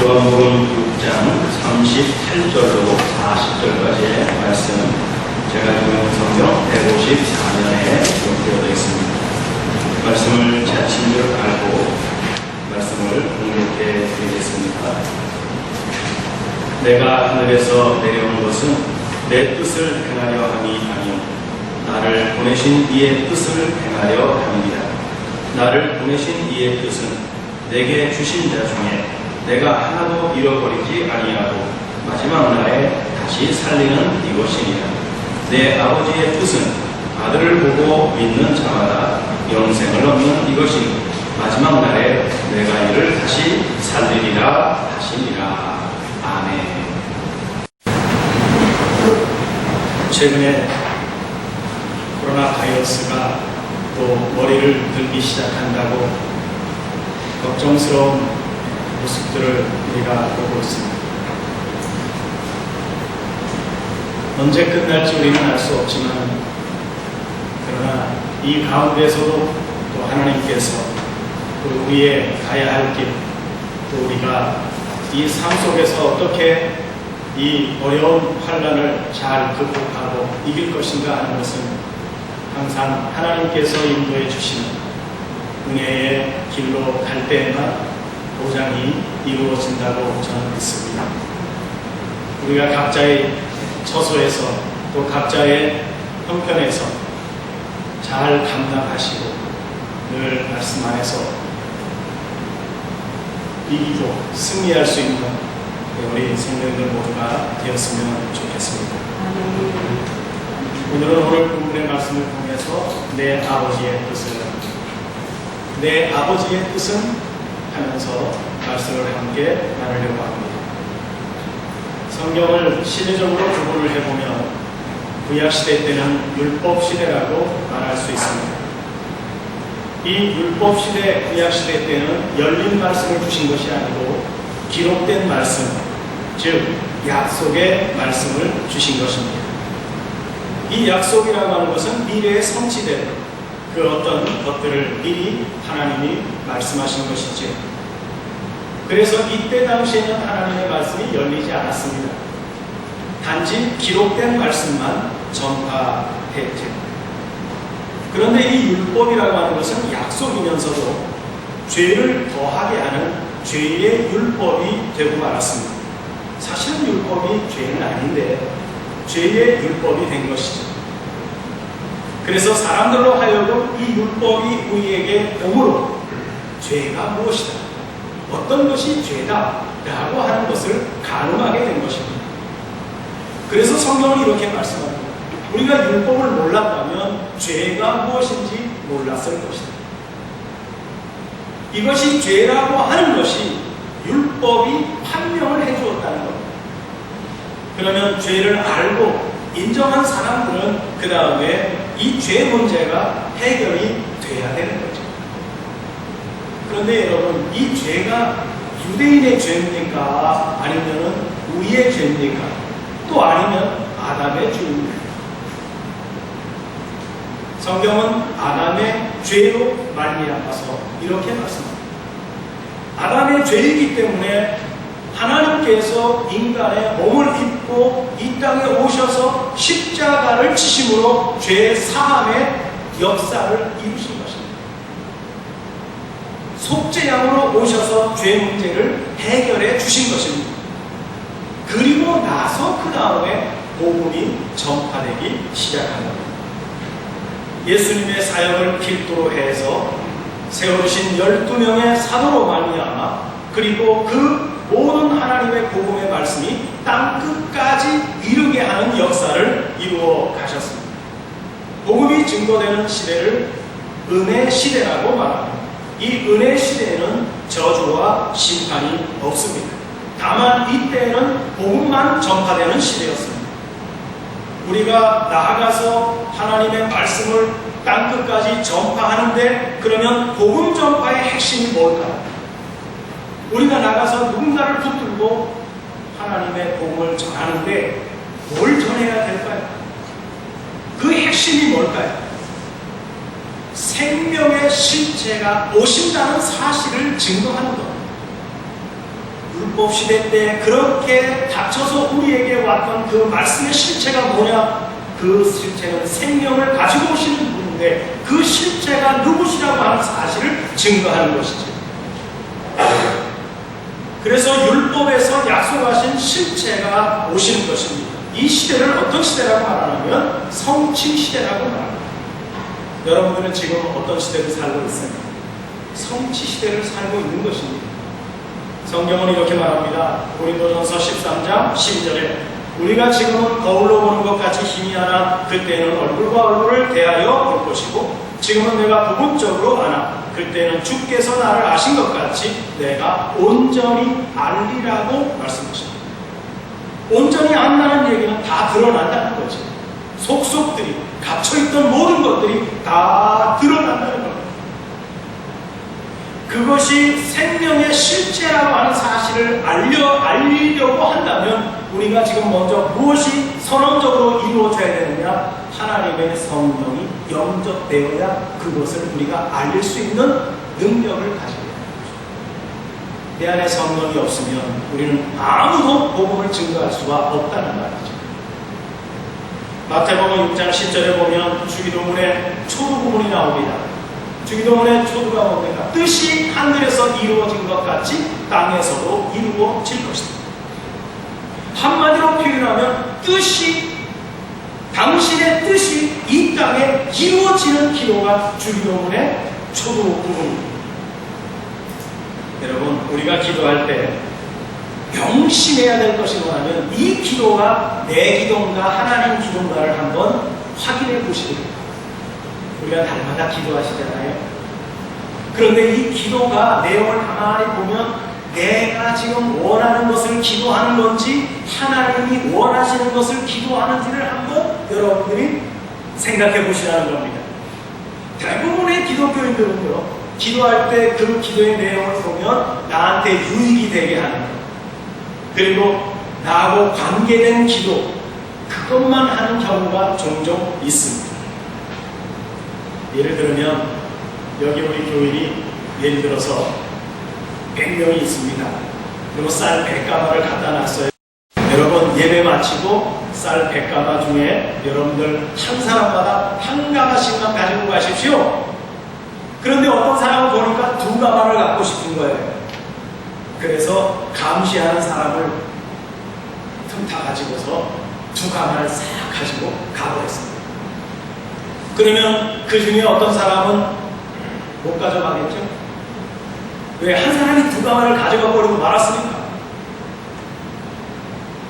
요한복음 6장 38절로 40절까지의 말씀, 제가 읽은 성경 154면에 기록되어 있습니다. 말씀을 자신을 알고 말씀을 공독해 드리겠습니다. 내가 하늘에서 내려온 것은 내 뜻을 행하려 함이 아니요 나를 보내신 이의 뜻을 행하려 함이라. 나를 보내신 이의 뜻은 내게 주신 자 중에 내가 하나도 잃어버리지 아니하고 마지막 날에 다시 살리는 이것이니라. 내 아버지의 뜻은 아들을 보고 믿는 자마다 영생을 얻는 이것이니 마지막 날에 내가 이를 다시 살리리라 하시니라. 아멘. 최근에 코로나 바이러스가 또 머리를 들기 시작한다고 걱정스러운 모습들을 우리가 보고 있습니다. 언제 끝날지 우리는 알 수 없지만, 그러나 이 가운데서도 또 하나님께서 또 우리의 가야 할 길, 또 우리가 이 삶 속에서 어떻게 이 어려운 환난을 잘 극복하고 이길 것인가 하는 것은 항상 하나님께서 인도해 주시는 은혜의 길로 갈 때에만 보장이 이루어진다고 저는 믿습니다. 우리가 각자의 처소에서 또 각자의 형편에서 잘 감당하시고 늘 말씀 안에서 이기고 승리할 수 있는 우리 성도님들 모두가 되었으면 좋겠습니다. 오늘은 오늘 본문의 말씀을 통해서 내 아버지의 뜻은 하면서 말씀을 함께 나누려고 합니다. 성경을 시대적으로 구분을 해보면 구약시대 때는 율법시대라고 말할 수 있습니다. 이 율법시대, 구약시대 때는 열린 말씀을 주신 것이 아니고 기록된 말씀, 즉 약속의 말씀을 주신 것입니다. 이 약속이라고 하는 것은 미래에 성취될 그 어떤 것들을 미리 하나님이 말씀하신 것이죠. 그래서 이때 당시에는 하나님의 말씀이 열리지 않았습니다. 단지 기록된 말씀만 전파했죠. 그런데 이 율법이라고 하는 것은 약속이면서도 죄를 더하게 하는 죄의 율법이 되고 말았습니다. 사실은 율법이 죄는 아닌데 죄의 율법이 된 것이죠. 그래서 사람들로 하여금 이 율법이 우리에게 오므로 죄가 무엇이다, 어떤 것이 죄다 라고 하는 것을 가늠하게 된 것입니다. 그래서 성경은 이렇게 말씀합니다. 우리가 율법을 몰랐다면 죄가 무엇인지 몰랐을 것이다. 이것이 죄라고 하는 것이 율법이 판명을 해주었다는 겁니다. 그러면 죄를 알고 인정한 사람들은 그 다음에 이 죄 문제가 해결이 돼야 되는 거죠. 그런데 여러분, 이 죄가 유대인의 죄입니까? 아니면 우리의 죄입니까? 또 아니면 아담의 죄입니까? 성경은 아담의 죄로 말미암아서 이렇게 말씀합니다. 아담의 죄이기 때문에 하나님께서 인간의 몸을 입고 이 땅에 오셔서 십자가를 지심으로 죄 사함의 역사를 이루신 것입니다. 속죄양으로 오셔서 죄 문제를 해결해 주신 것입니다. 그리고 나서 그 다음에 복음이 전파되기 시작한 겁니다. 예수님의 사역을 필두로 해서 세워주신 12명의 사도로 말미암아, 그리고 그 모든 하나님의 복음의 말씀이 땅끝까지 이르게 하는 역사를 이루어 가셨습니다. 복음이 증거되는 시대를 은혜 시대라고 말합니다. 이 은혜 시대에는 저주와 심판이 없습니다. 다만 이때에는 복음만 전파되는 시대였습니다. 우리가 나아가서 하나님의 말씀을 땅끝까지 전파하는데, 그러면 복음 전파의 핵심이 뭘까요? 우리가 나가서 누군가를 붙들고 하나님의 복음을 전하는데 뭘 전해야 될까요? 그 핵심이 뭘까요? 생명의 실체가 오신다는 사실을 증거하는 것. 율법 시대 때 그렇게 닥쳐서 우리에게 왔던 그 말씀의 실체가 뭐냐? 그 실체는 생명을 가지고 오시는 분인데 그 실체가 누구시라고 하는 사실을 증거하는 것이죠. 그래서 율법에서 약속하신 실체가 오시는 것입니다. 이 시대를 어떤 시대라고 말하냐면 성취 시대라고 말합니다. 여러분들은 지금 어떤 시대를 살고 있습니까? 성취 시대를 살고 있는 것입니다. 성경은 이렇게 말합니다. 고린도전서 13장 12절에 우리가 지금은 거울로 보는 것 같이 희미하나 그때는 얼굴과 얼굴을 대하여 볼 것이고 지금은 내가 부분적으로 아나 그때는 주께서 나를 아신 것 같이 내가 온전히 알리라고 말씀하십니다. 온전히 안다는 얘기는 다 드러난다는 거지. 속속들이 갇혀있던 모든 것들이 다 드러난다는 겁니다. 그것이 생명의 실체라고 하는 사실을 알리려고 한다면 우리가 지금 먼저 무엇이 선언적으로 이루어져야 되느냐? 하나님의 성령이 영접되어야 그것을 우리가 알릴 수 있는 능력을 가지게 됩니다. 내 안에 성령이 없으면 우리는 아무도 복음을 증거할 수가 없다는 말이죠. 마태복음 6장 10절에 보면 주기도문에 초두 구문이 나옵니다. 주기도문의 초두가 뭡니까? 뜻이 하늘에서 이루어진 것 같이 땅에서도 이루어질 것이다. 한마디로 표현하면 당신의 뜻이 이 땅에 이루어지는 기도가 주기도문의 초두 구문입니다. 여러분, 우리가 기도할 때 명심해야 될 것이 뭐냐면 이 기도가 내 기도인가 하나님 기도인가를 한번 확인해 보시기 바랍니다. 우리가 날마다 기도하시잖아요. 그런데 이 기도가 내용을 가만히 보면 내가 지금 원하는 것을 기도하는 건지 하나님이 원하시는 것을 기도하는지를 한번 여러분들이 생각해 보시라는 겁니다. 대부분의 기독교인들은요, 기도할 때 그 기도의 내용을 보면 나한테 유익이 되게 하는 것, 그리고 나하고 관계된 기도, 그것만 하는 경우가 종종 있습니다. 예를 들면 여기 우리 교인이 예를 들어서 100명이 있습니다. 그리고 쌀 100가마를 갖다 놨어요. 여러분, 예배 마치고 쌀 100가마 중에 여러분들 한 사람마다 한 가마씩만 가지고 가십시오. 그런데 어떤 사람을 보니까 2가마를 갖고 싶은 거예요. 그래서 감시하는 사람을 틈타 가지고서 2가마를 싹 가지고 가버렸습니다. 그러면 그 중에 어떤 사람은 못 가져가겠죠? 왜? 한 사람이 2가마를 가져가 버리고 말았으니까.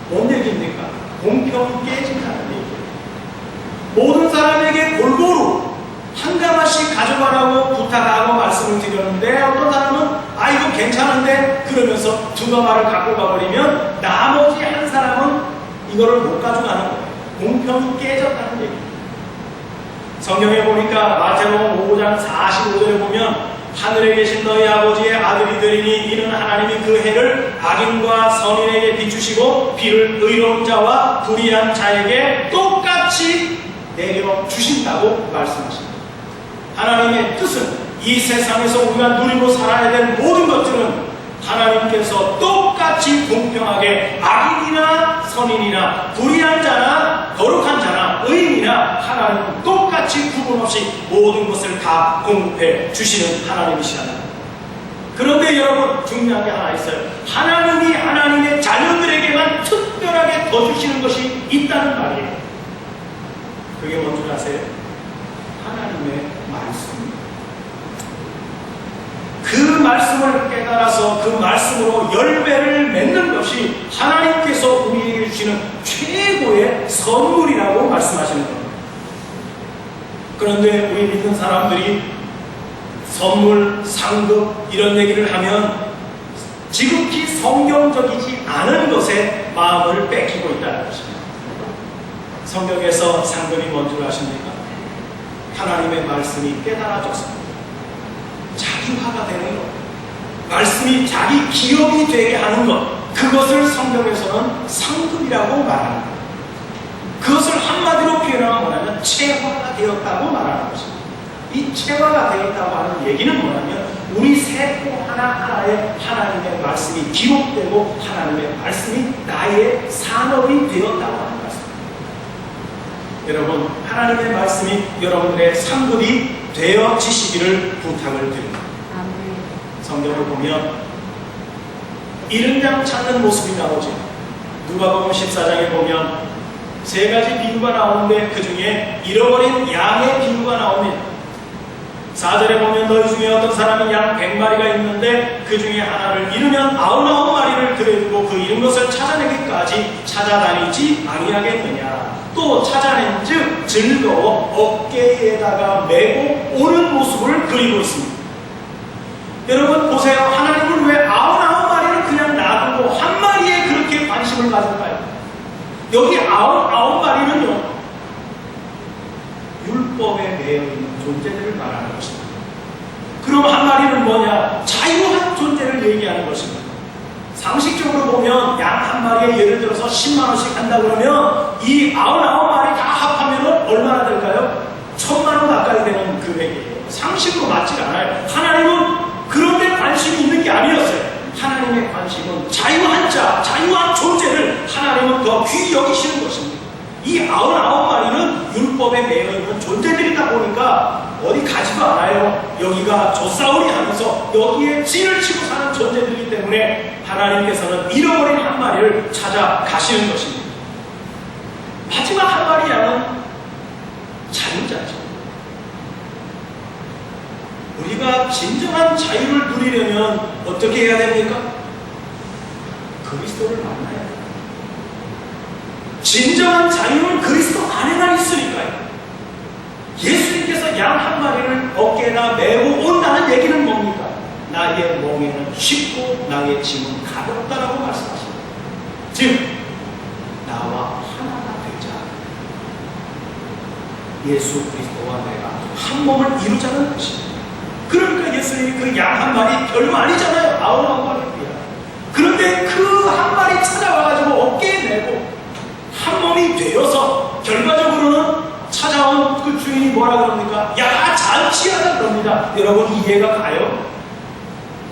뭔 얘기입니까? 공평이 깨진다는 얘기예요. 모든 사람에게 골고루 한 가마씩 가져가라고 부탁하고 말씀을 드렸는데 어떤 사람은 이거 괜찮은데 그러면서 2가마를 갖고 가버리면 나머지 한 사람은 이거를 못 가져가는 거예요. 공평이 깨졌다는 얘기예요. 성경에 보니까 마태복음 5장 45절에 보면 하늘에 계신 너희 아버지의 아들이 되리니 이는 하나님이 그 해를 악인과 선인에게 비추시고 비를 의로운 자와 불의한 자에게 똑같이 내려 주신다고 말씀하십니다. 하나님의 뜻은 이 세상에서 우리가 누리고 살아야 될 모든 것들은 하나님께서 똑같이 공평하게 악인이나 선인이나 불의한 자나 거룩한 자나 의인이나 하나님은 똑같이 구분 없이 모든 것을 다 공급해 주시는 하나님이시라는 겁니다. 그런데 여러분, 중요한 게 하나 있어요. 하나님이 하나님의 자녀들에게만 특별하게 더 주시는 것이 있다는 말이에요. 그게 뭔지 아세요? 하나님의 말씀입니다. 그 말씀을 깨달아서 그 말씀으로 열매를 맺는 것이 하나님께서 우리에게 주시는 최고의 선물이라고 말씀하시는 겁니다. 그런데 우리 믿는 사람들이 선물, 상급 이런 얘기를 하면 지극히 성경적이지 않은 것에 마음을 뺏기고 있다는 것입니다. 성경에서 상급이 뭔 줄 아십니까? 하나님의 말씀이 깨달아졌습니다. 자기화가 되는 것, 말씀이 자기 기업이 되게 하는 것, 그것을 성경에서는 상급이라고 말합니다. 그것을 한마디로 표현하면 뭐냐면 체화가 되었다고 말하는 것입니다. 이 체화가 되었다고 하는 얘기는 뭐냐면 우리 세포 하나하나에 하나님의 말씀이 기록되고 하나님의 말씀이 나의 산업이 되었다고 하는 말씀입니다. 여러분, 하나님의 말씀이 여러분들의 상급이 되어지시기를 부탁을 드립니다. 성경을 보면 잃은 양 찾는 모습이 나오죠. 누가복음 14장에 보면 세 가지 비유가 나오는데 그 중에 잃어버린 양의 비유가 나옵니다. 4절에 보면 너희 중에 어떤 사람이 양 100마리가 있는데 그 중에 하나를 잃으면 99마리를 들여두고 그 잃은 것을 찾아내기까지 찾아다니지 아니하겠느냐. 또 찾아낸 즉 즐거워 어깨에다가 메고 오는 모습을 그리고 있습니다. 여러분 보세요. 하나님은 왜 99마리를 그냥 놔두고 한 마리에 그렇게 관심을 가질까요? 여기 99마리는요 율법에 매여있는 존재들을 말하는 것입니다. 그럼 한 마리는 뭐냐? 자유한 존재를 얘기하는 것입니다. 상식적으로 보면 양 한 마리에 예를 들어서 10만원씩 한다 그러면 이 99마리 다 합하면 얼마나 될까요? 1000만원 가까이 되는 금액이에요. 상식으로 맞지가 않아요. 하나님은 그런 데 관심이 있는 게 아니었어요. 하나님의 관심은 자유한 자, 자유한 존재를 하나님은 더 귀히 여기시는 것입니다. 이 99마리는 율법에 매여있는 존재들이다 보니까 어디 가지도 않아요. 여기가 조싸우리 하면서 여기에 진을 치고 사는 존재들이기 때문에 하나님께서는 잃어버린 한 마리를 찾아가시는 것입니다. 마지막 한 마리 양은 자유자죠. 우리가 진정한 자유를 누리려면 어떻게 해야 됩니까? 그리스도를 만나야 돼요. 진정한 자유는 그리스도 안에만 있으니까요. 예수님께서 양 한 마리를 어깨에다 메고 온다는 얘기는 뭡니까? 나의 멍에는 쉽고 나의 짐은 가볍다라고 말씀하십니다. 즉 나와 하나가 되자. 예수 그리스도와 내가 한 몸을 이루자는 것입니다. 그러니까 예수님이 그 양 한 마리 별거 아니잖아요. 99마리입니다. 그런데 그 한 마리 찾아와가지고 어깨에 메고 한 몸이 되어서 결과적으로는 찾아온 그 주인이 뭐라 그럽니까? 야, 잔치하자 그럽니다. 여러분 이해가 가요?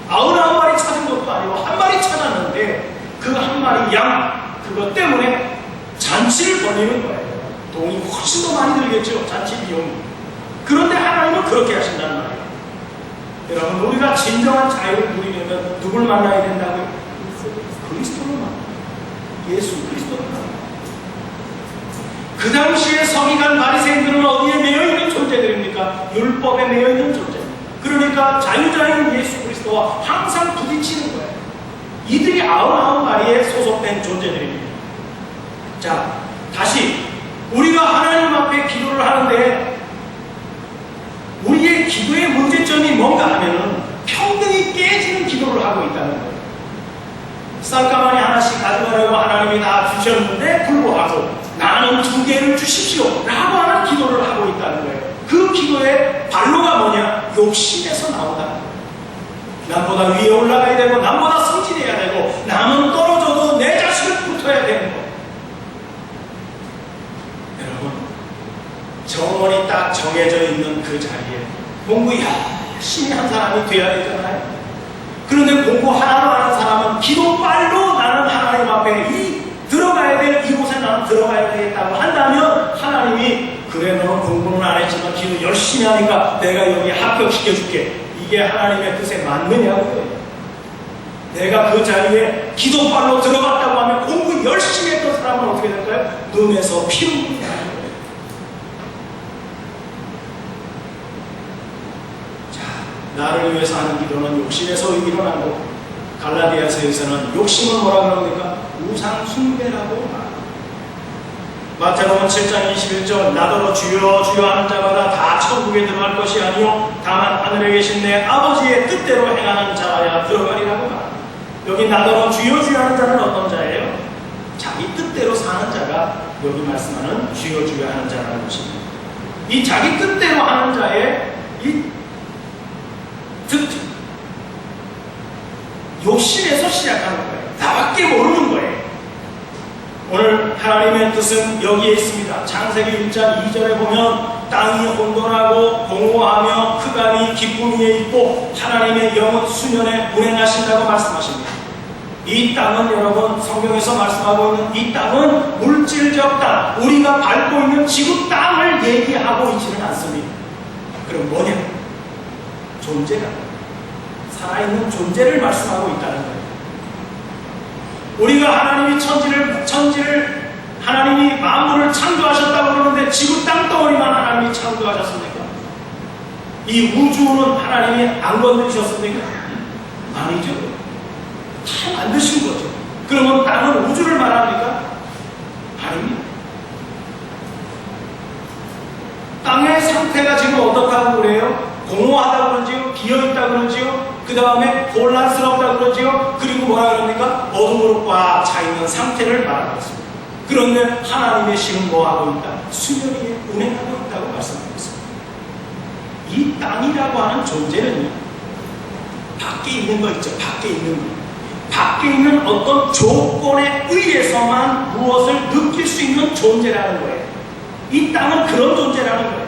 99마리 찾은 것도 아니고 한 마리 찾았는데 그 한 마리 양 그것 때문에 잔치를 벌이는 거예요. 돈이 훨씬 더 많이 들겠죠. 잔치 비용이. 그런데 하나님은 그렇게 하신다는 말이에요. 여러분 우리가 진정한 자유를 누리려면 누굴 만나야 된다고요? 그리스도를 만나요. 예수 그리스도를 만나요. 그 당시에 서기관 바리새인들은 어디에 매여있는 존재들입니까? 율법에 매여있는 존재. 그러니까 자유자인 예수 그리스도와 항상 부딪히는 거예요. 이들이 99마리에 소속된 존재들입니다. 자, 다시 우리가 하나님 앞에 기도를 하는데 우리의 기도의 문제점이 뭔가 하면은 평등이 깨지는 기도를 하고 있다는 거예요. 쌀가마니 하나씩 가져가려고 하나님이 다 주셨는데 불구하고 나는 2개를 주십시오 라고 하는 기도를 하고 있다는 거예요. 그 기도의 발로가 뭐냐? 욕심에서 나온다는 거예요. 남보다 위에 올라가야 되고 남보다 성질해야 되고 남은 떨어져도 내 자식을 붙어야 되는 거. 여러분 정원이 딱 정해져 있는 그 자리에 공부 열심히 한 사람이 돼야 되잖아요. 그런데 공부 하나도 안 한 사람은 기도빨로 나는 하나님 앞에 들어가야 될 이곳에 나는 들어가야 되겠다고 한다면 하나님이 그래 너는 공부는 안 했지만 기도 열심히 하니까 내가 여기 합격시켜줄게. 이게 하나님의 뜻에 맞느냐고요. 내가 그 자리에 기도빨로 들어갔다고 하면 공부 열심히 했던 사람은 어떻게 될까요? 눈에서 피눈물이 나는 거예요. 자, 나를 위해서 하는 기도는 욕심에서 일어나고 갈라디아서에서는 욕심은 뭐라 그럽니까? 우상 숭배라고 말합니다. 마태복음 7장 21절 나더러 주여 주여 하는 자마다 다 천국에 들어갈 것이 아니요 다만 하늘에 계신 내 아버지의 뜻대로 행하는 자라야 들어가리라고 말합니다. 여기 나더러 주여 주여 하는 자는 어떤 자예요? 자기 뜻대로 사는 자가 여기 말씀하는 주여 주여 하는 자라는 것입니다. 이 자기 뜻대로 하는 자의 이 특징 욕심에서 시작하는 거예요. 나밖에 모르는 거예요. 오늘 하나님의 뜻은 여기에 있습니다. 창세기 1장 2절에 보면 땅이 혼돈하고 공허하며 흑암이 기쁨 위에 있고 하나님의 영은 수면에 운행하신다고 말씀하십니다. 이 땅은 여러분 성경에서 말씀하고 있는 이 땅은 물질적 땅, 우리가 밟고 있는 지구 땅을 얘기하고 있지는 않습니다. 그럼 뭐냐? 존재가 살아있는 존재를 말씀하고 있다는 거예요. 우리가 하나님이 천지를 하나님이 만물을 창조하셨다고 그러는데 지구 땅덩어리만 하나님이 창조하셨습니까? 이 우주는 하나님이 안 건드리셨습니까? 아니죠. 다 만드신 거죠. 그러면 땅은 우주를 말합니까? 아닙니다. 땅의 상태가 지금 어떻다고 그래요? 공허하다고 그러지요? 비어있다고 그러지요? 그 다음에 혼란스럽다고 그러지요? 그리고 뭐라 그럽니까? 어둠으로 꽉 차있는 상태를 말하고 있습니다. 그런데 하나님의 신은 뭐하고 있다? 수면 위에 운행하고 있다고 말씀하고 있습니다. 이 땅이라고 하는 존재는요, 밖에 있는 거 있죠. 밖에 있는 거. 밖에 있는 어떤 조건에 의해서만 무엇을 느낄 수 있는 존재라는 거예요. 이 땅은 그런 존재라는 거예요.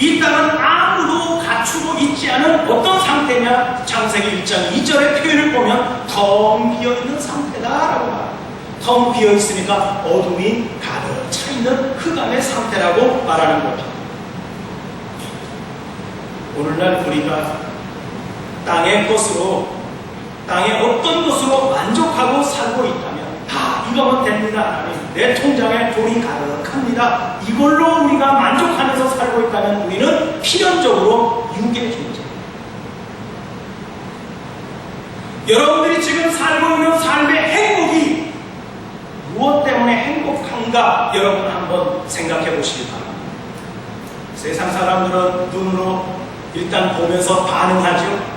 이 땅은 아무도 갖추고 있지 않은 어떤 상태냐? 창세기 1장 2절의 표현을 보면 텅 비어있는 상태다라고 말합니다. 텅 비어있으니까 어둠이 가득 차있는 흑암의 상태라고 말하는 거죠. 오늘날 우리가 땅의 어떤 것으로 만족하고 살고 있다면 이거면 됩니다. 하나님, 내 통장에 돈이 가득합니다. 이걸로 우리가 만족하면서 살고 있다면 우리는 필연적으로 육의 존재. 여러분들이 지금 살고 있는 삶의 행복이 무엇 때문에 행복한가 여러분 한번 생각해 보시기 바랍니다. 세상 사람들은 눈으로 일단 보면서 반응하죠.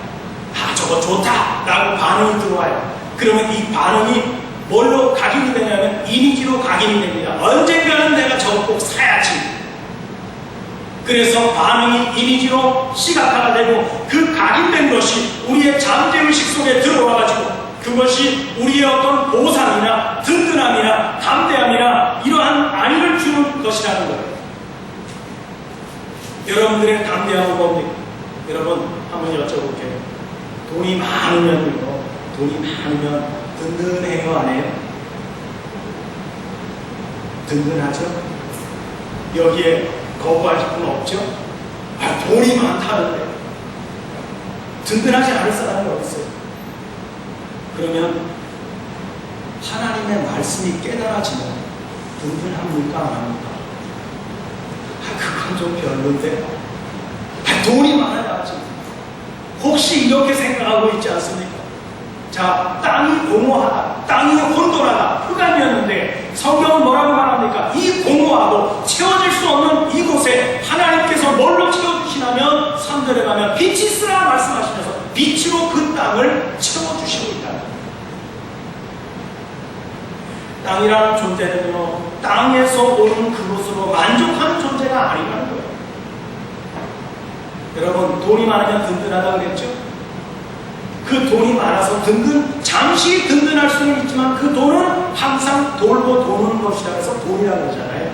저거 좋다 라고 반응이 들어와요. 그러면 이 반응이 뭘로 각인이 되냐면 이미지로 각인이 됩니다. 언젠가는 내가 저거 꼭 사야지. 그래서 반응이 이미지로 시각화가 되고 그 각인된 것이 우리의 잠재의식 속에 들어와가지고 그것이 우리의 어떤 보상이나 든든함이나 담대함이나 이러한 안위를 주는 것이라는 거예요. 여러분들의 담대함은 뭡니까? 여러분 한번 여쭤볼게요. 돈이 많으면요, 든든해요, 안 해요? 든든하죠? 여기에 거부할 분 없죠? 돈이 많다는데 든든하지 않을 사람이 어디 있어요? 그러면 하나님의 말씀이 깨달아지면 든든합니까, 안 합니까? 그건 좀 별론데. 돈이 많아야지. 혹시 이렇게 생각하고 있지 않습니까? 자, 땅이 공허하다, 땅이 혼돈하다, 흑암이었는데 성경은 뭐라고 말합니까? 이 공허하고 채워질 수 없는 이곳에 하나님께서 뭘로 채워주시냐면 3절에 가면 빛이 있으라 말씀하시면서 빛으로 그 땅을 채워주시고 있다. 땅이라는 존재는요, 땅에서 오는 그것으로 만족하는 존재가 아니라는 거예요. 여러분, 돈이 많으면 든든하다고 그랬죠? 그 돈이 많아서 잠시 든든할 수는 있지만 그 돈은 항상 돌고 도는 것이라 해서 돈이라고 그러잖아요.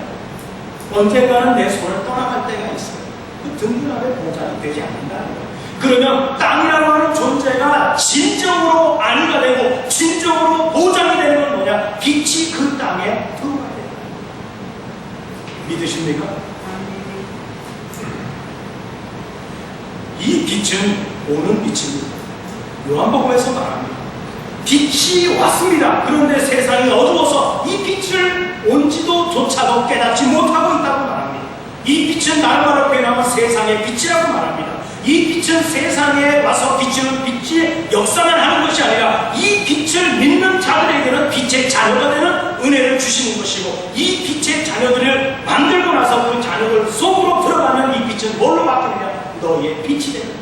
언젠가는 내 손을 떠나갈 때가 있어요. 그 든든함에 보장이 되지 않는다는 거예요. 그러면 땅이라고 하는 존재가 진정으로 안위가 되고 진정으로 보장이 되는 건 뭐냐? 빛이 그 땅에 들어가야 돼요. 믿으십니까? 이 빛은 오는 빛입니다. 요한복음에서 말합니다. 빛이 왔습니다. 그런데 세상이 어두워서 이 빛을 온지도 조차도 깨닫지 못하고 있다고 말합니다. 이 빛은 날마다 변하는 세상의 빛이라고 말합니다. 이 빛은 세상에 와서 비추는 빛이 역사만 하는 것이 아니라 이 빛을 믿는 자들에게는 빛의 자녀가 되는 은혜를 주시는 것이고 이 빛의 자녀들을 만들고 나서 그 자녀들 속으로 들어가면 이 빛은 뭘로 바뀌느냐? 너의 빛이 되는,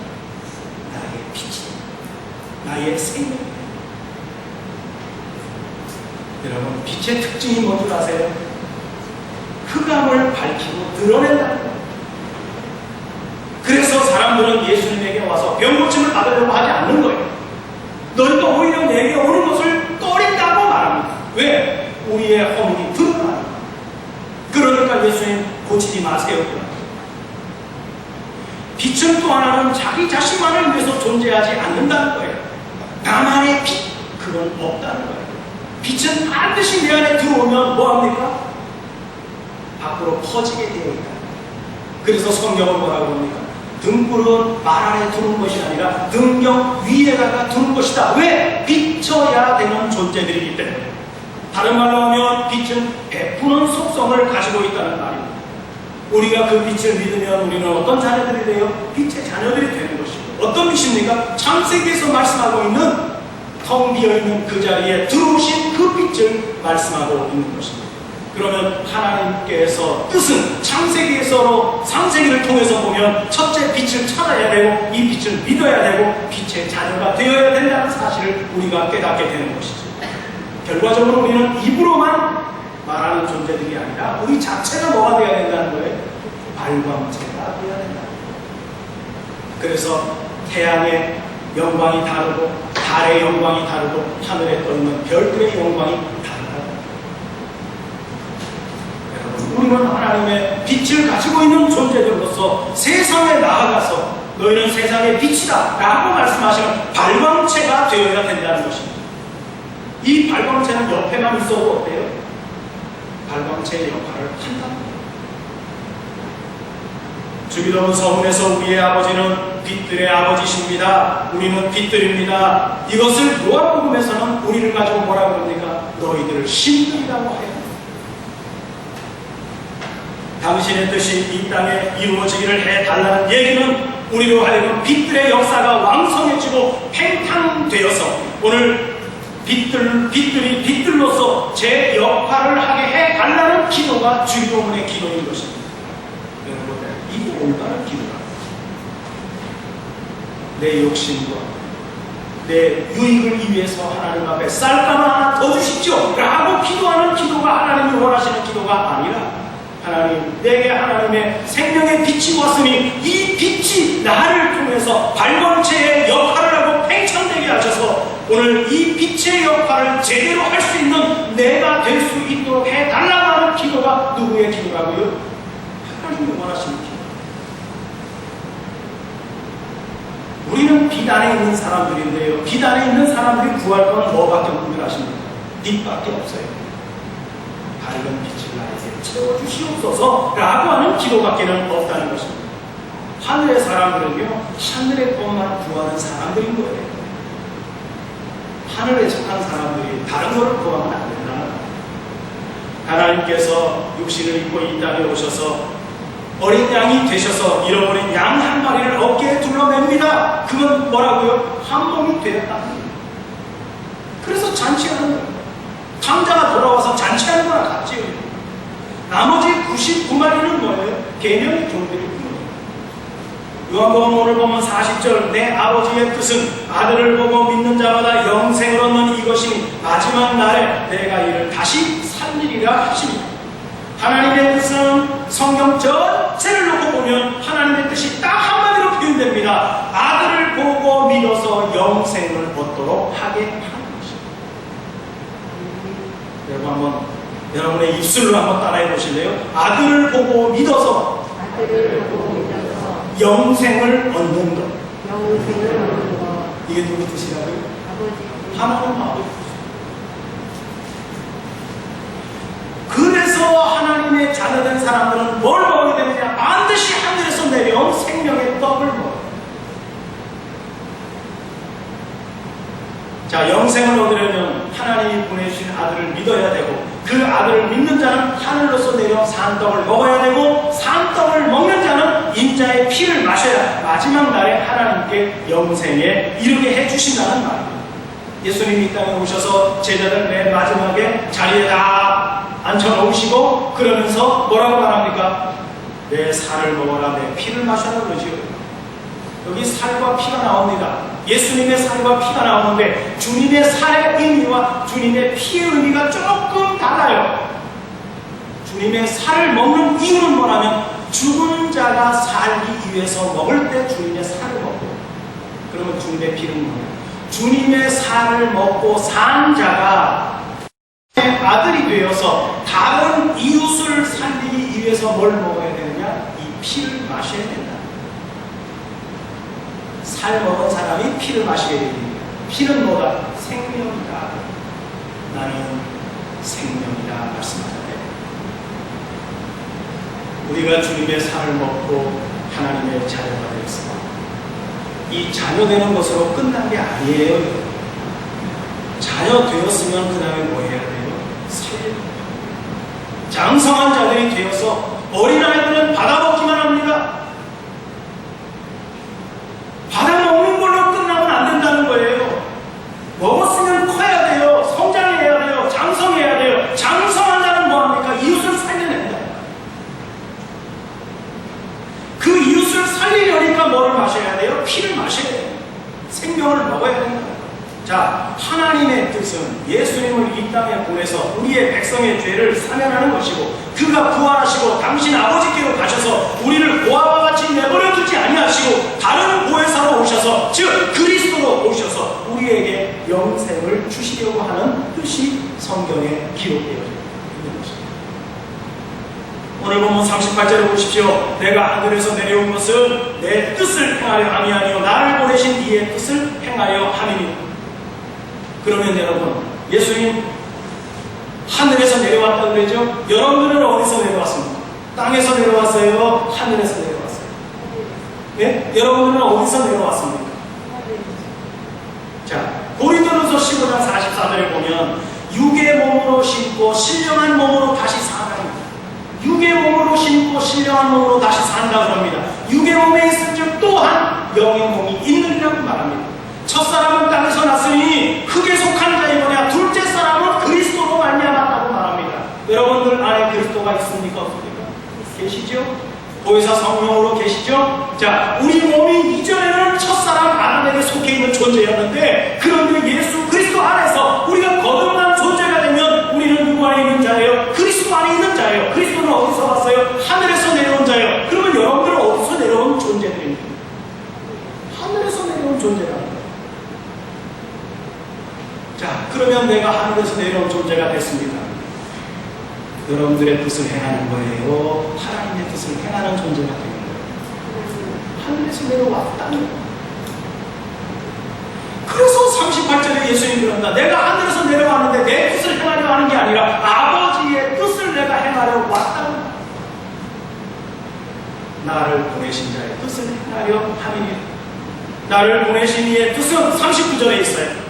나의 빛이 되는, 나의 생명. 여러분, 빛의 특징이 뭔지 아세요? 흑암을 밝히고 드러낸다는 거예요. 그래서 사람들은 예수님에게 와서 병고침을 받으려고 하지 않는 거예요. 너희가 오히려 내게 오는 것을 꺼린다고 말합니다. 왜? 우리의 허물이 드러나는 거예요. 그러니까 예수님 고치지 마세요. 빛은 또 하나는 자기 자신만을 위해서 존재하지 않는다는 거예요. 나만의 빛, 그건 없다는 거예요. 빛은 반드시 내 안에 들어오면 뭐합니까? 밖으로 퍼지게 되어 있다. 그래서 성경은 뭐라고 합니까? 등불은 말 안에 두는 것이 아니라 등경 위에다가 두는 것이다. 왜? 비춰야 되는 존재들이기 때문에. 다른 말로 하면 빛은 베푸는 속성을 가지고 있다는 말입니다. 우리가 그 빛을 믿으면 우리는 어떤 자녀들이 돼요? 빛의 자녀들이 되는 것이고. 어떤 빛입니까? 창세기에서 말씀하고 있는 텅 비어있는 그 자리에 들어오신 그 빛을 말씀하고 있는 것입니다. 그러면 하나님께서 뜻은 창세기를 통해서 보면 첫째 빛을 찾아야 되고 이 빛을 믿어야 되고 빛의 자녀가 되어야 된다는 사실을 우리가 깨닫게 되는 것이죠. 결과적으로 우리는 입으로만 말하는 존재들이 아니라 우리 자체가 뭐가 되어야 된다는 거예요? 발광체가 되어야 된다. 그래서 태양의 영광이 다르고 달의 영광이 다르고 하늘에 떠있는 별들의 영광이 다르다. 여러분, 우리는 하나님의 빛을 가지고 있는 존재들로서 세상에 나아가서 너희는 세상의 빛이다 라고 말씀하시는 발광체가 되어야 된다는 것입니다. 이 발광체는 옆에만 있어도 어때요? 발광체의 역할을 한다. 주기도문 서문에서 우리의 아버지는 빛들의 아버지십니다. 우리는 빛들입니다. 이것을 요한복음에서는 우리를 가지고 뭐라고 합니까? 너희들 신들이라고 해요. 당신의 뜻이 이 땅에 이루어지기를 해달라는 얘기는 우리로 하여금 빛들의 역사가 왕성해지고 팽창되어서 오늘 빛들이 빛들로서 제 역할을 하게 해달라는 기도가 주기도문의 기도인 것입니다. 여러분, 이 올바른 기도가 내 욕심과 내 유익을 위해서 하나님 앞에 쌀감 하나 더 주십시오 라고 기도하는 기도가 하나님이 원하시는 기도가 아니라 하나님, 내게 하나님의 생명의 빛이 왔으니 이 빛이 나를 통해서 발광체의 역할을 하고 팽창되게 하셔서 오늘 이 빛의 역할을 제대로 할 수 있는 내가 될 수 있도록 해달라고 하는 기도가 누구의 기도라고요? 하나님이 원하시는 기도. 우리는 빛 안에 있는 사람들인데요. 빛 안에 있는 사람들이 구할 건 뭐밖에 없는 줄 아십니까? 빛밖에 없어요. 밝은 빛을 나에게 채워주시옵소서 라고 하는 기도밖에는 없다는 것입니다. 하늘의 사람들은요, 하늘의 것만 구하는 사람들인 거예요. 하늘에 속한 사람들이 다른 것을 구하면 안 된다는 거예요. 하나님께서 육신을 입고 이 땅에 오셔서 어린 양이 되셔서 잃어버린 양 한 마리를 어깨에 둘러맵니다. 그건 뭐라고요? 한 몸이 되었다. 그래서 잔치하는 거예요. 강자가 돌아와서 잔치하는 거나 같지요. 나머지 99마리는 뭐예요? 개념이 종들이 있는 거예요. 요한복음 오늘 보면 40절 내 아버지의 뜻은 아들을 보고 믿는 자마다 영생을 얻는 이것이니 마지막 날에 내가 이를 다시 살리리라 하십니다. 하나님의 뜻은 성경 전체를 놓고 보면 하나님의 뜻이 딱 한마디로 표현됩니다. 아들을 보고 믿어서 영생을 얻도록 하게 하는 것입니다. 여러분 한번 여러분의 입술로 한번 따라해 보실래요? 아들을 보고 믿어서 영생을 얻는 것. 이게 누구 뜻이라고요? 하나님 아버지. 그래서 하나님의 자녀된 사람들은 뭘 먹어야 되느냐? 반드시 하늘에서 내려온 생명의 떡을 먹어요. 자, 영생을 얻으려면 하나님이 보내주신 아들을 믿어야 되고 그 아들을 믿는 자는 하늘로서 내려온 산떡을 먹어야 되고 산떡을 먹는 자는 인자의 피를 마셔야 마지막 날에 하나님께 영생에 이르게 해주신다는 말입니다. 예수님이 이 땅에 오셔서 제자들 맨 마지막에 자리에 다 앉혀놓으시고 그러면서 뭐라고 말합니까? 내 살을 먹어라 내 피를 마셔라 그러지요. 여기 살과 피가 나옵니다. 예수님의 살과 피가 나오는데 주님의 살의 의미와 주님의 피의 의미가 조금 달라요. 주님의 살을 먹는 이유는 뭐냐면 죽은 자가 살기 위해서 먹을 때 주님의 살을 먹고 그러면 주님의 피는 뭐예요? 주님의 살을 먹고 산 자가 아들이 되어서 다른 이웃을 살리기 위해서 뭘 먹어야 되느냐? 이 피를 마셔야 된다. 살 먹은 사람이 피를 마시게 됩니다. 피는 뭐다? 생명이다. 나는 생명이다 말씀하잖아요. 우리가 주님의 살을 먹고 하나님의 자녀가 되었습니다. 이 자녀 되는 것으로 끝난 게 아니에요. 자녀 되었으면 그 다음에 뭐 해야 돼요? 살려야 돼요. 장성한 자들이 되어서 어린아이들은 받아먹기만 합니다. 받아먹는 걸로 끝나면 안 된다는 거예요. 먹었으면 커야 돼요. 성장해야 돼요. 장성해야 돼요. 장성한 자는 뭐합니까? 이웃을 살려낸다. 그 이웃을 살리려니까 뭐를 마셔야 돼요? 피를 마셔야 돼요. 생명을 먹어야 된다. 자, 하나님의 뜻은 예수님을 이 땅에 보내서 우리의 백성의 죄를 사면하는 것이고, 그가 부활하시고 당신 아버지께로 가셔서 우리를 고아와 같이 내버려 두지 아니하시고 다른 보혜사로 오셔서, 즉 그리스도로 오셔서 우리에게 영생을 주시려고 하는 뜻이 성경에 기록되어 있는 것입니다. 오늘 본문 38절을 보십시오. 내가 하늘에서 내려온 것은 내 뜻을 행하려 함이 아니요 나를 보내신 이의 뜻을 행하려 함이니. 그러면 여러분, 예수님 하늘에서 내려왔다고 그러죠? 여러분들은 어디서 내려왔습니까? 땅에서 내려왔어요? 하늘에서 내려왔어요? 예? 여러분들은 어디서 내려왔습니까? 자, 고린도전서 15장 44절에 보면 육의 몸으로 신고 신령한 몸으로 다시 산다입니다. 육의 몸으로 신고 신령한 몸으로 다시 산다 그럽니다. 육의 몸에 있을 즉 또한 영의 몸이 있느니라고 말합니다. 첫사람은 땅에서 났으니 흙에 속한 자이거냐 둘째 사람은 그리스도로 말미암았다고 말합니다. 여러분들 안에 그리스도가 있습니까? 없습니까? 계시죠? 보혜사 성령으로 계시죠? 자, 우리 몸이 이전에는 첫사람 아담에게 속해 있는 존재였는데, 그런데 예수 그리스도 안에서 우리가 거듭난 존재가 되면 우리는 누구 안에 있는 자예요? 그리스도 안에 있는 자예요. 그리스도는 어디서 왔어요? 하늘에서 내려온 자예요. 그러면 여러분들은 어디서 내려온 존재들입니까? 하늘에서 내려온 존재라는 거예요. 자, 그러면 내가 하늘에서 내려온 존재가 됐습니다. 여러분들의 뜻을 행하는 거예요? 하나님의 뜻을 행하는 존재가 되는 거예요? 하늘에서 내려왔다는 거예요. 그래서 38절에 예수님 그런다. 내가 하늘에서 내려왔는데 내 뜻을 행하려 하는 게 아니라 아버지의 뜻을 내가 행하려 왔다는 거예요. 나를 보내신 자의 뜻을 행하려 함이니. 나를 보내신 이의 뜻은 39절에 있어요.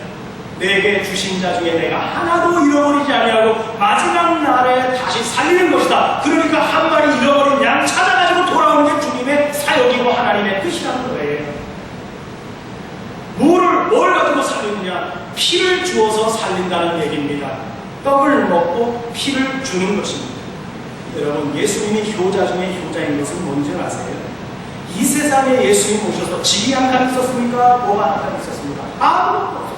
내게 주신 자 중에 내가 하나도 잃어버리지 아니하고 마지막 날에 다시 살리는 것이다. 그러니까 한 마리 잃어버린 양 찾아가지고 돌아오는 게 주님의 사역이고 하나님의 뜻이라는 거예요. 뭘 가지고 살리느냐? 피를 주어서 살린다는 얘기입니다. 떡을 먹고 피를 주는 것입니다. 여러분, 예수님이 효자 중에 효자인 것은 뭔지 아세요? 이 세상에 예수님 오셔서 집이 한 칸 있었습니까? 뭐가 한 칸 있었습니까? 아무것도 없었어요.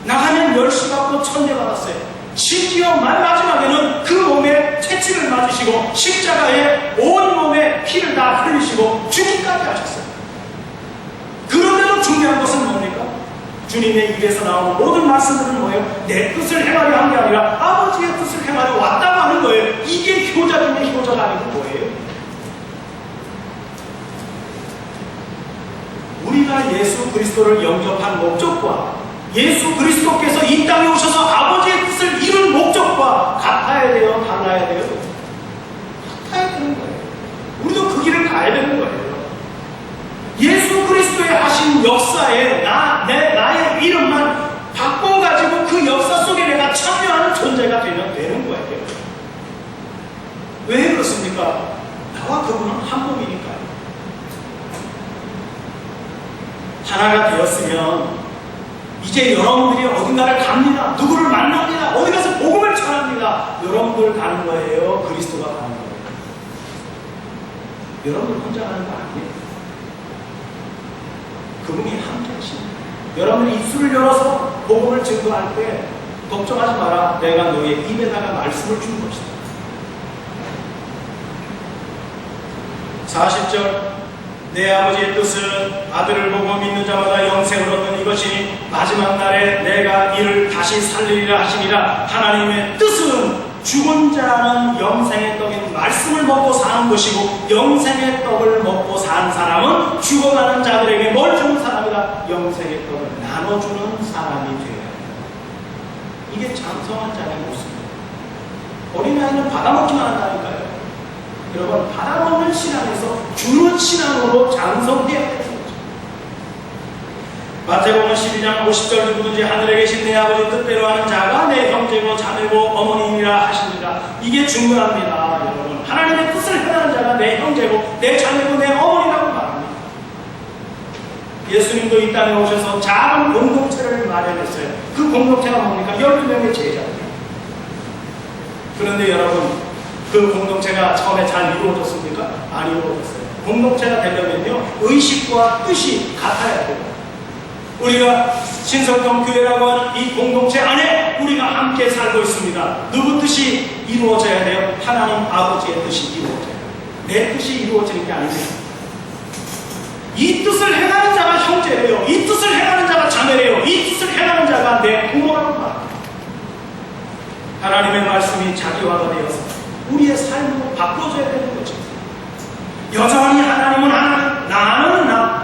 나가면 멸시 받고 천대 받았어요. 심지어 마지막에는 그 몸에 채찍을 맞으시고 십자가에 온 몸에 피를 다 흘리시고 죽기까지 하셨어요. 그런데도 중요한 것은 뭡니까? 주님의 입에서 나오는 모든 말씀들은 뭐예요? 내 뜻을 행하려 한 게 아니라 아버지의 뜻을 행하려 왔다고 하는 거예요. 이게 효자 중에 효자가 아니고 뭐예요? 우리가 예수 그리스도를 영접한 목적과 예수 그리스도께서 이 땅에 오셔서 아버지의 뜻을 이룬 목적과 같아야 돼요? 달라야 돼요? 같아야 되는 거예요. 우리도 그 길을 가야 되는 거예요. 예수 그리스도의 하신 역사에 나의 이름만 바꿔가지고 그 역사 속에 내가 참여하는 존재가 되면 되는 거예요. 왜 그렇습니까? 나와 그분은 한 몸이니까요. 하나가 되었으면 이제 여러분들이 어딘가를 갑니다. 누구를 만납니다. 어디 가서 복음을 전합니다. 여러분들 가는 거예요? 그리스도가 가는 거예요? 여러분들 혼자 가는 거 아니에요? 그분이 함께 하십니다. 여러분이 입술을 열어서 복음을 증거할 때 걱정하지 마라. 내가 너의 입에다가 말씀을 준 것이다. 40절 내 아버지의 뜻은 아들을 보고 믿는 자마다 영생을 얻는 이것이니 마지막 날에 내가 이를 다시 살리리라 하시니라. 하나님의 뜻은 죽은 자는 영생의 떡인 말씀을 먹고 사는 것이고 영생의 떡을 먹고 산 사람은 죽어가는 자들에게 뭘 주는 사람이다? 영생의 떡을 나눠주는 사람이 되어야 한다. 이게 장성한 자의 모습입니다. 어린아이는 받아먹기만 한다니까요. 여러분, 받아먹는 신앙에서 주는 신앙으로 장성해야 되는 거죠. 마태복음 12장 50절 누구든지 하늘에 계신 내 아버지 뜻대로 하는 자가 내 형제고 자매고 어머니이라 하십니다. 이게 중요합니다. 여러분, 하나님의 뜻을 행하는 자가 내 형제고 내 자매고 내 어머니라고 말합니다. 예수님도 이 땅에 오셔서 작은 공동체를 마련했어요. 그 공동체가 뭡니까? 12명의 제자입니다. 그런데 여러분, 그 공동체가 처음에 잘 이루어졌습니까? 안 이루어졌어요. 공동체가 되려면요, 의식과 뜻이 같아야 돼요. 우리가 신성동 교회라고 하는 이 공동체 안에 우리가 함께 살고 있습니다. 누구 뜻이 이루어져야 돼요? 하나님 아버지의 뜻이 이루어져야 돼요. 내 뜻이 이루어지는 게 아니에요. 이 뜻을 행하는 자가 형제래요. 이 뜻을 행하는 자가 자매래요. 이 뜻을 행하는 자가 내 부모라고 말합니다. 하나님의 말씀이 자기화가 되어서 우리의 삶으로 바꿔줘야 되는 거죠. 여전히 하나님은 하나님, 나는 나.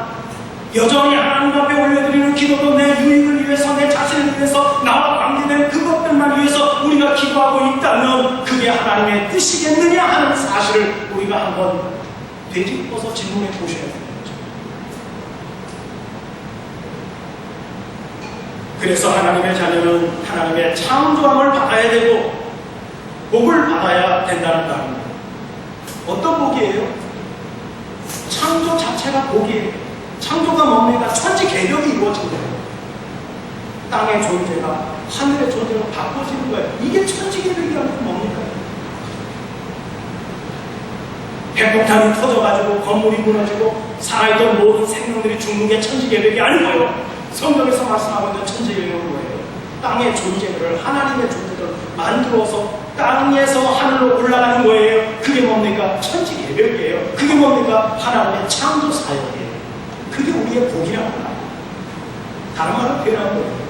여전히 하나님 앞에 올려드리는 기도도 내 유익을 위해서, 내 자신을 위해서, 나와 관계된 그것들만 위해서 우리가 기도하고 있다면 그게 하나님의 뜻이겠느냐 하는 사실을 우리가 한번 되짚어서 질문해 보셔야 되는 거죠. 그래서 하나님의 자녀는 하나님의 창조함을 받아야 되고 복을 받아야 된다는 말입니다. 어떤 복이에요? 창조 자체가 복이에요. 창조가 뭡니까? 천지 개벽이 이루어진 거예요. 땅의 존재가 하늘의 존재로 바꿔지는 거예요. 이게 천지 개벽이라는 건 뭡니까? 핵폭탄이 터져가지고 건물이 무너지고 살아있던 모든 생명들이 죽는 게 천지 개벽이 아니고요. 성경에서 말씀하고 있는 천지 개벽은 뭐예요? 땅의 존재를, 하나님의 존재를 만들어서 땅에서 하늘로 올라가는 거예요. 그게 뭡니까? 천지 개벽이에요. 그게 뭡니까? 하나님의 창조 사역이에요. 그게 우리의 복이라고 합니다. 다른 말로 표현하는 거예요.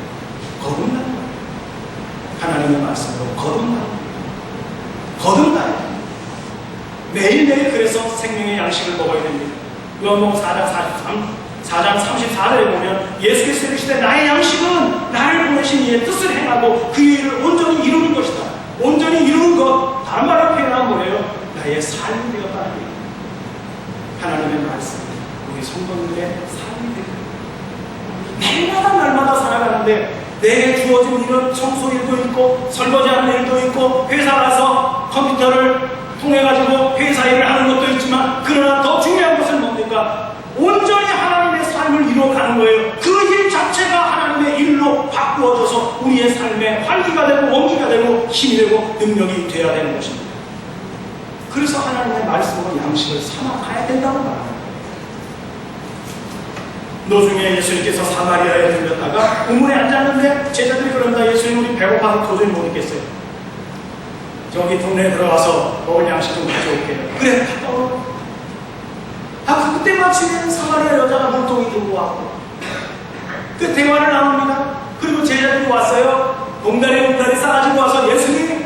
거듭나는 거예요. 하나님의 말씀으로 거듭나는 거예요. 거듭나요. 매일매일 그래서 생명의 양식을 먹어야 됩니다. 요한복음 4장 34절에 보면 예수께서 이르시되 나의 양식은 나를 보내신 이의 뜻을 행하고 그 일을 온전히 이루는 것이다. 온전히 이루는 것, 다른 말로 표현하면 뭐예요? 나의 삶이 되었다는 얘기예요. 하나님의 말씀, 우리 성도들의 삶이 되고 날마다 살아가는데 내게 주어진 일은 청소 일도 있고 설거지하는 일도 있고 회사 가서 컴퓨터를 통해가지고 회사 일을 하는 것도 있지만 그러나 더 중요한 것은 뭡니까? 온전히 하나님의 삶을 이루어가는 거예요. 그 일 자체가 하나님의 일로 바꾸어져서 우리의 삶의 활기가 되고 원기가 되고 힘이 되고 능력이 되어야 되는 것입니다. 그래서 하나님의 말씀으로 양식을 삼아 가야 된다고 말합니다. 노중에 예수님께서 사마리아에 들렸다가 우물에 앉았는데 제자들이 그런다. 예수님, 우리 배고파서 도저히 못 있겠어요. 저기 동네에 들어가서 먹을 양식 좀 가져올게요. 그래, 갔다 와. 그때 마침에 사마리아 여자가 물통이 들고 왔고 그 대화를 나눕니다. 그리고 제자들이 왔어요. 봉다리 싸가지고 와서 예수님,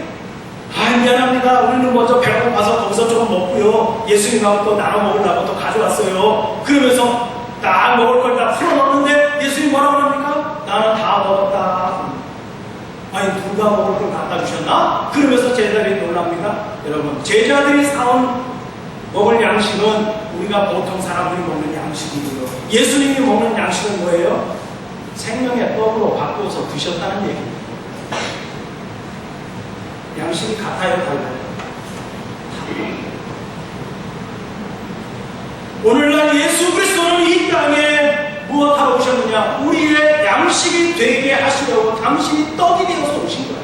미안합니다. 우리는 먼저 배고파서 거기서 조금 먹고요. 예수님하고 또 나눠 먹으려고 또 가져왔어요. 그러면서 딱 먹을 걸 다 풀어놓는데 예수님 뭐라고 합니까? 나는 다 먹었다. 아니, 누가 먹을 걸 갖다 주셨나? 그러면서 제자들이 놀랍니다. 여러분, 제자들이 사온 먹을 양식은 우리가 보통 사람들이 먹는 양식이고요. 예수님이 먹는 양식은 뭐예요? 생명의 떡으로 바꾸어서 드셨다는 얘기입니다. 양식이 같아요, 달라요? 오늘날 예수 그리스도는 이 땅에 무엇하러 오셨느냐? 우리의 양식이 되게 하시려고 당신이 떡이 되어서 오신 거예요.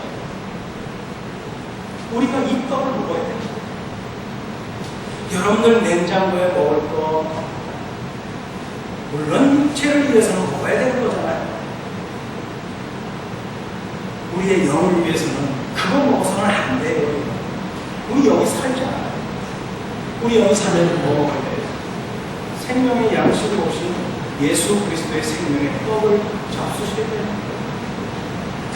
우리가 이 떡을 먹어야 돼요. 여러분들 냉장고에 먹을 거 물론 육체를 위해서는 먹어야 되는 거잖아요. 우리의 영을 위해서는 그거 먹어서는 안 돼요. 우리 영이 살잖아요. 우리 영이 살려면 뭐 먹어야 돼요? 생명의 양식을 오신 예수 그리스도의 생명의 떡을 잡수시게 되는 거예요.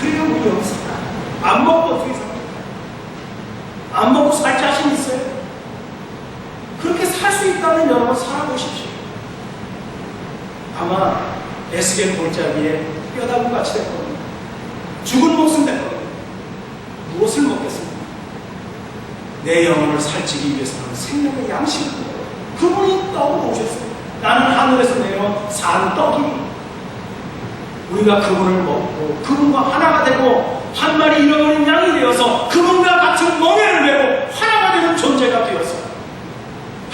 그래야 우리 영이 살아요. 안 먹고 어떻게 살아요? 살아보십시오. 아마 에스겔 골짜기에 뼈다귀 같이 될 겁니다. 죽은 목숨 될 겁니다. 무엇을 먹겠습니까? 내 영혼을 살찌기 위해서는 생명의 양식을 먹어요. 그분이 떡으로 오셨어요. 나는 하늘에서 내려온 산 떡이. 우리가 그분을 먹고 그분과 하나가 되고 한 마리 잃어버린 양이 되어서 그분과 같은 멍에를 메고 하나가 되는 존재가 되어서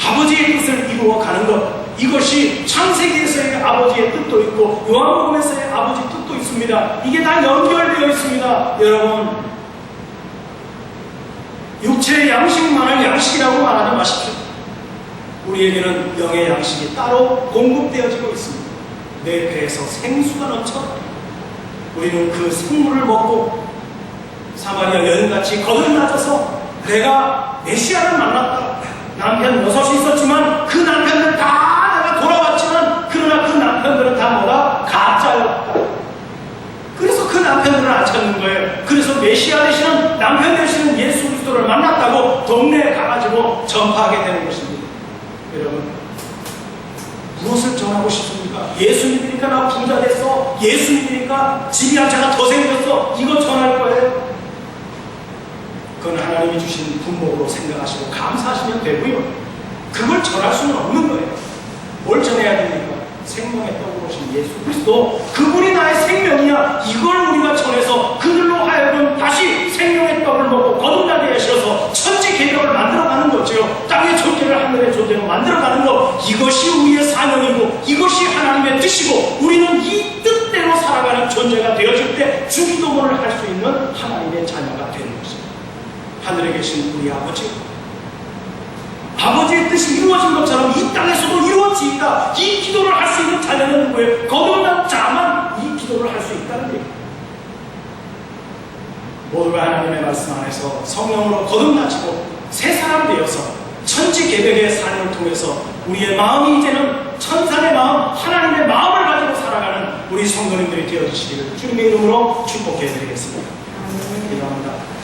아버지의 뜻을 이루어가는 것, 이것이 창세기에서의 아버지의 뜻도 있고 요한복음에서의 아버지 뜻도 있습니다. 이게 다 연결되어 있습니다. 여러분, 육체의 양식만을 양식이라고 말하지 마십시오. 우리에게는 영의 양식이 따로 공급되어지고 있습니다. 내 배에서 생수가 넘쳐 우리는 그 생물을 먹고 사마리아 여인같이 거듭나져서 내가 메시아를 만났다. 남편 6이 있었지만 그 남편들 다 내가 돌아왔지만 그러나 그 남편들은 다 뭐가 가짜였다. 그래서 그 남편들을 안 찾는 거예요. 그래서 메시아 되시는 남편 되시는 예수 그리스도를 만났다고 동네에 가가지고 전파하게 되는 것입니다. 여러분, 무엇을 전하고 싶습니까? 예수 믿으니까 나 부자 됐어. 예수 믿으니까 집이 한 채가 더 생겼어. 이거 전할 거예요. 그건 하나님이 주신 분목으로 생각하시고 감사하시면 되고요. 그걸 전할 수는 없는 거예요. 뭘 전해야 됩니까? 생명의 떡으로 오신 예수 그리스도, 그분이 나의 생명이야. 이걸 우리가 전해서 그들로 하여금 다시 생명의 떡을 먹고 거듭나게 하셔서 천지 계명을 만들어가는 거죠. 땅의 존재를 하늘의 존재로 만들어가는 것, 이것이 우리의 사명이고 이것이 하나님의 뜻이고 우리는 이 뜻대로 살아가는 존재가 되어질 때 주기도문을 할 수 있는 하나님의 자녀가 되는 것입니다. 하늘에 계신 우리 아버지, 아버지의 뜻이 이루어진 것처럼 이 땅에서도 이루어지이다. 이 기도를 할 수 있는 자녀는 누구예요? 거듭난 자만 이 기도를 할 수 있다는 얘기입니다. 모두가 하나님의 말씀 안에서 성령으로 거듭나지고 새 사람 되어서 천지 개벽의 삶을 통해서 우리의 마음이 이제는 천상의 마음, 하나님의 마음을 가지고 살아가는 우리 성도님들이 되어주시기를 주님의 이름으로 축복해 드리겠습니다. 기도합니다.